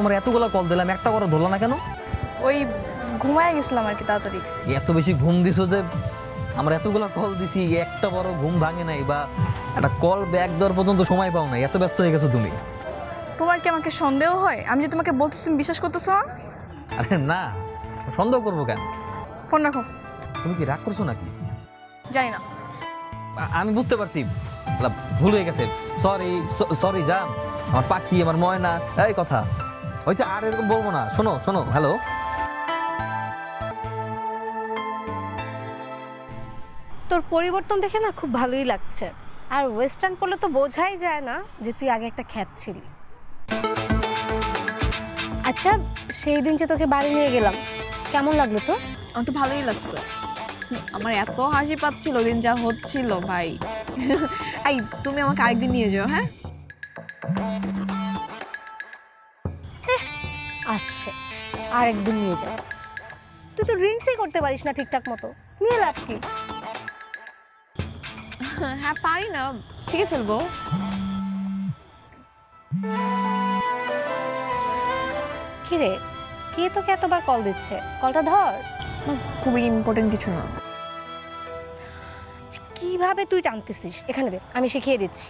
তোমার এতগুলো কল দিলাম, একটা বড় ধরলো না কেন? ওই ঘুমায় গেছিলাম আর কি তাড়াতাড়ি। এত বেশি ঘুম দিছো যে আমরা এতগুলো কল দিছি, একটা বড় ঘুম ভাঙে নাই বা একটা কল ব্যাক দেওয়ার পর্যন্ত সময় পাও নাই, এত ব্যস্ত হয়ে গেছো তুমি। তোমার কি আমাকে সন্দেহ হয়? আমি যে তোমাকে বলতেছি তুমি বিশ্বাস করতেছো না? আরে না, সন্দেহ করবো কেন? ফোন রাখো। তুমি কি রাগ করছো নাকি? জানি না। আমি বুঝতে পারছি, ভুল হয়ে গেছে। সরি সরি জান, আমার পাখি, আমার ময়না, এই কথা হয়েছে, আর এরকম বলবো না। শোনো শোনো, হ্যালো। তোর পরিবর্তন দেখে না খুব ভালোই লাগছে। আর ওয়েস্টার্ন পরলে তো বোঝাই যায় না যে তুই আগে একটা খ্যাত ছিলি। আচ্ছা, সেই দিন যে তোকে বাড়ি নিয়ে গেলাম, কেমন লাগলো তো? আমার তো ভালোই লাগছে। আমার এত হাসি পাচ্ছিল দিন যা হচ্ছিল ভাই। এই তুমি আমাকে আরেকদিন নিয়ে যাও, হ্যাঁ? আসছে, আর একদিন নিয়ে যা। তুই তো ড্রিঙ্কসই করতে পারিস না ঠিকঠাক মতো, নিয়ে লাভ কি? হ্যাঁ পারি না, শিখে ফেলবো। কিরে, কে তোকে এতবার কল দিচ্ছে? কলটা ধর। খুবই ইম্পর্টেন্ট কিছু না। কিভাবে তুই টানতেছিস? এখানে দে, আমি শিখিয়ে দিচ্ছি।